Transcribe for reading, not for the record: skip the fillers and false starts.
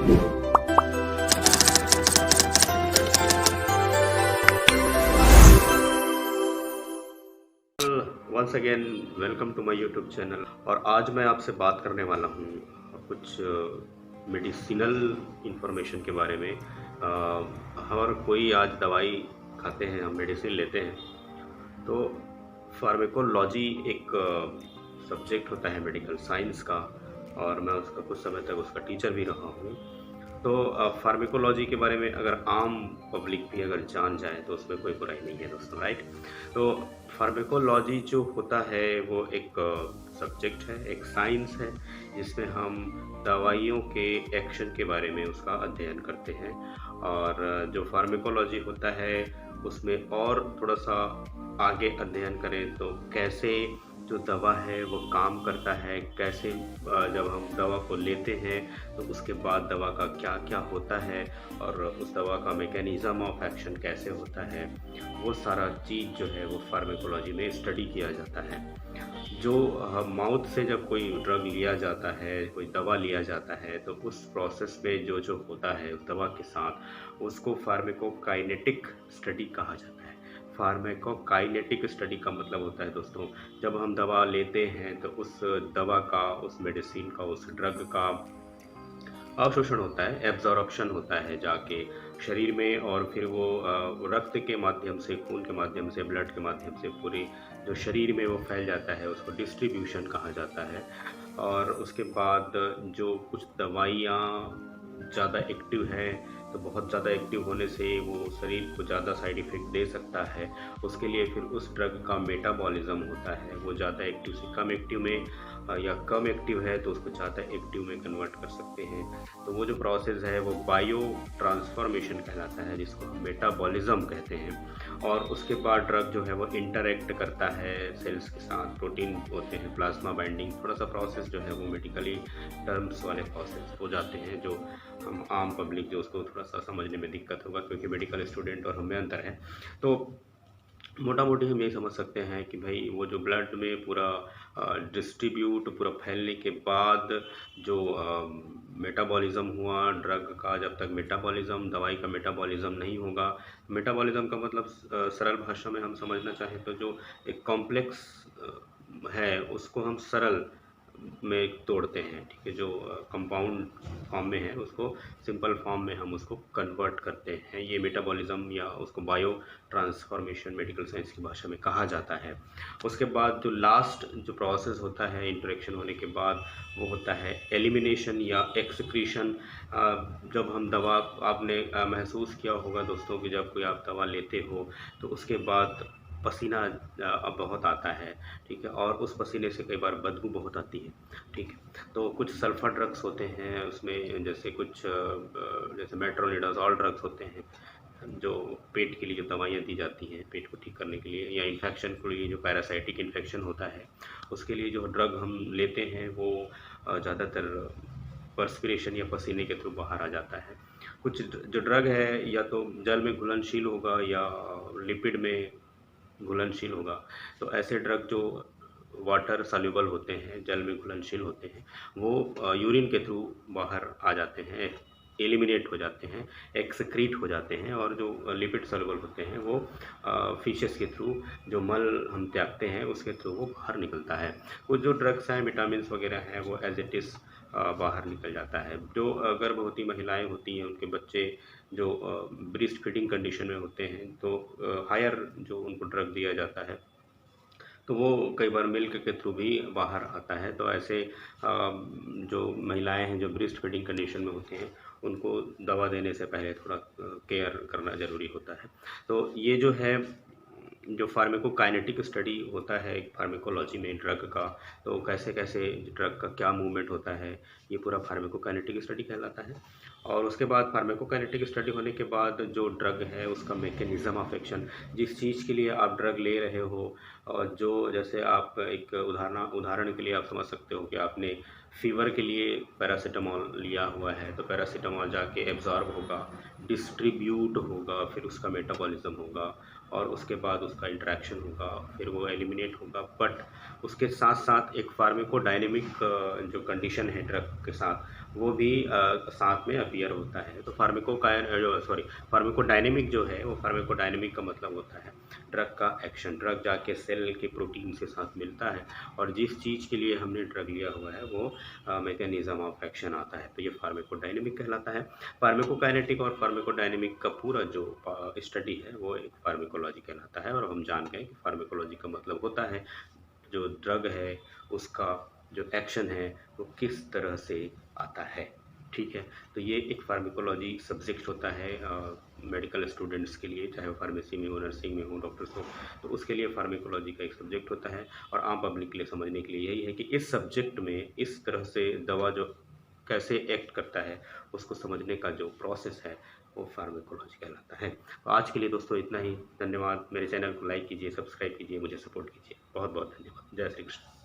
Once again welcome to my YouTube channel. और आज मैं आपसे बात करने वाला हूँ कुछ मेडिसिनल इंफॉर्मेशन के बारे में। हर कोई आज दवाई खाते हैं, हम मेडिसिन लेते हैं, तो फार्मेकोलॉजी एक सब्जेक्ट होता है मेडिकल साइंस का, और मैं उसका कुछ समय तक उसका टीचर भी रहा हूँ। तो फार्मेकोलॉजी के बारे में अगर आम पब्लिक भी अगर जान जाए तो उसमें कोई बुराई नहीं है दोस्तों, राइट। तो फार्मेकोलॉजी जो होता है वो एक सब्जेक्ट है, एक साइंस है, जिसमें हम दवाइयों के एक्शन के बारे में उसका अध्ययन करते हैं। और जो फार्मेकोलॉजी होता है उसमें और थोड़ा सा आगे अध्ययन करें तो कैसे जो दवा है वो काम करता है, कैसे जब हम दवा को लेते हैं तो उसके बाद दवा का क्या क्या होता है, और उस दवा का मैकेनिज़्म ऑफ एक्शन कैसे होता है, वो सारा चीज़ जो है वो फार्मेकोलॉजी में स्टडी किया जाता है। जो माउथ से जब कोई ड्रग लिया जाता है, कोई दवा लिया जाता है, तो उस प्रोसेस में जो जो होता है उस दवा के साथ, उसको फार्मेकोकाइनेटिक स्टडी कहा जाता है। फार्मेकोकाइनेटिक स्टडी का मतलब होता है दोस्तों, जब हम दवा लेते हैं तो उस दवा का, उस मेडिसिन का, उस ड्रग का अवशोषण होता है, एब्जॉर्प्शन होता है जाके शरीर में, और फिर वो रक्त के माध्यम से, खून के माध्यम से, ब्लड के माध्यम से पूरे जो शरीर में वो फैल जाता है, उसको डिस्ट्रीब्यूशन कहा जाता है। और उसके बाद जो कुछ दवाइयाँ ज़्यादा एक्टिव हैं, तो बहुत ज़्यादा एक्टिव होने से वो शरीर को ज़्यादा साइड इफ़ेक्ट दे सकता है। उसके लिए फिर उस ड्रग का मेटाबॉलिज़्म होता है, वो ज़्यादा एक्टिव से कम एक्टिव में, या कम एक्टिव है तो उसको ज़्यादा एक्टिव में कन्वर्ट कर सकते हैं। तो वो जो प्रोसेस है वो बायो ट्रांसफॉर्मेशन कहलाता है, जिसको हम मेटाबॉलिज़्म कहते हैं। और उसके बाद ड्रग जो है वो इंटरैक्ट करता है सेल्स के साथ, प्रोटीन होते हैं, प्लाज्मा बाइंडिंग, थोड़ा सा प्रोसेस जो है वो मेडिकली टर्म्स वाले प्रोसेस हो जाते हैं, जो हम आम पब्लिक जो उसको थोड़ा सा समझने में दिक्कत होगा, क्योंकि मेडिकल स्टूडेंट और हमें अंतर है। तो मोटा मोटी हम ये समझ सकते हैं कि भाई वो जो ब्लड में पूरा डिस्ट्रीब्यूट, पूरा फैलने के बाद जो मेटाबॉलिज़्म हुआ ड्रग का, जब तक मेटाबॉलिज़्म, दवाई का मेटाबॉलिज़्म नहीं होगा। मेटाबॉलिज़्म का मतलब सरल भाषा में हम समझना चाहें तो जो एक कॉम्प्लेक्स है उसको हम सरल में तोड़ते हैं, ठीक है। जो कंपाउंड फॉर्म में है उसको सिंपल फॉर्म में हम उसको कन्वर्ट करते हैं। ये मेटाबॉलिज़्म या उसको बायो ट्रांसफॉर्मेशन मेडिकल साइंस की भाषा में कहा जाता है। उसके बाद जो लास्ट जो प्रोसेस होता है इंटरेक्शन होने के बाद, वो होता है एलिमिनेशन या एक्सक्रीशन। जब हम दवा, आपने महसूस किया होगा दोस्तों कि जब कोई आप दवा लेते हो तो उसके बाद पसीना अब बहुत आता है, ठीक है, और उस पसीने से कई बार बदबू बहुत आती है, ठीक है। तो कुछ सल्फर ड्रग्स होते हैं उसमें, जैसे कुछ जैसे मेट्रोनिडाज़ोल ड्रग्स होते हैं, जो पेट के लिए जो दवाइयाँ दी जाती हैं पेट को ठीक करने के लिए, या इन्फेक्शन के लिए, जो पैरासाइटिक इन्फेक्शन होता है उसके लिए जो ड्रग हम लेते हैं वो ज़्यादातर पर्सपिरेशन या पसीने के थ्रू बाहर आ जाता है। कुछ जो ड्रग है या तो जल में घुलनशील होगा या लिपिड में घुलनशील होगा। तो ऐसे ड्रग जो वाटर सॉल्युबल होते हैं, जल में घुलनशील होते हैं, वो यूरिन के थ्रू बाहर आ जाते हैं, एलिमिनेट हो जाते हैं, एक्सक्रीट हो जाते हैं। और जो लिपिड सॉल्युबल होते हैं वो फिशेस के थ्रू, जो मल हम त्यागते हैं उसके थ्रू वो बाहर निकलता है। कुछ जो ड्रग्स हैं, विटामिन्स वगैरह हैं, वो एज इट इज़ बाहर निकल जाता है। जो गर्भवती महिलाएं होती हैं, उनके बच्चे जो ब्रेस्ट फीडिंग कंडीशन में होते हैं, तो हायर जो उनको ड्रग दिया जाता है तो वो कई बार मिल्क के थ्रू भी बाहर आता है। तो ऐसे जो महिलाएं हैं जो ब्रेस्ट फीडिंग कंडीशन में होती हैं, उनको दवा देने से पहले थोड़ा केयर करना ज़रूरी होता है। तो ये जो है, जो फार्मेकोकाइनेटिक स्टडी होता है एक फार्मेकोलॉजी में ड्रग का, तो कैसे कैसे ड्रग का क्या मूवमेंट होता है, ये पूरा फार्मेकोकाइनेटिक स्टडी कहलाता है। और उसके बाद फार्मेकोकाइनेटिक स्टडी होने के बाद जो ड्रग है उसका मैकेनिज़्म ऑफ एक्शन, जिस चीज़ के लिए आप ड्रग ले रहे हो, और जो जैसे आप एक उदाहरण के लिए आप समझ सकते हो कि आपने फ़ीवर के लिए पैरासीटामोल लिया हुआ है, तो पैरासीटामोल जाके एब्ज़ॉर्ब होगा, डिस्ट्रीब्यूट होगा, फिर उसका मेटाबॉलिज़्म होगा, और उसके बाद उसका इंटरेक्शन होगा, फिर वो एलिमिनेट होगा। बट उसके साथ साथ एक फार्माकोडायनेमिक जो कंडीशन है ड्रग के साथ, वो भी साथ में अपीयर होता है। तो फार्माकोडायनेमिक जो है, वो फार्माकोडायनेमिक का मतलब होता है ड्रग का एक्शन। ड्रग जाके सेल के प्रोटीन के साथ मिलता है और जिस चीज़ के लिए हमने ड्रग लिया हुआ है वो मैकेनिज्म ऑफ एक्शन आता है, तो ये फार्माकोडायनेमिक कहलाता है। फार्माकोकाइनेटिक और फार्माकोडायनेमिक का पूरा जो स्टडी है वो एक फार्माकोलॉजी कहलाता है। और हम जान गए कि फार्माकोलॉजी का मतलब होता है जो ड्रग है उसका जो एक्शन है वो किस तरह से आता है। ठीक है, तो ये एक फार्माकोलॉजी सब्जेक्ट होता है मेडिकल स्टूडेंट्स के लिए, चाहे वो फार्मेसी में हो, नर्सिंग में हो, डॉक्टर्स हो, तो उसके लिए फार्माकोलॉजी का एक सब्जेक्ट होता है। और आम पब्लिक के लिए समझने के लिए यही है कि इस सब्जेक्ट में इस तरह से दवा जो कैसे एक्ट करता है उसको समझने का जो प्रोसेस है वो फार्माकोलॉजी कहलाता है। तो आज के लिए दोस्तों इतना ही। धन्यवाद। मेरे चैनल को लाइक कीजिए, सब्सक्राइब कीजिए, मुझे सपोर्ट कीजिए। बहुत बहुत धन्यवाद। जय श्री कृष्ण।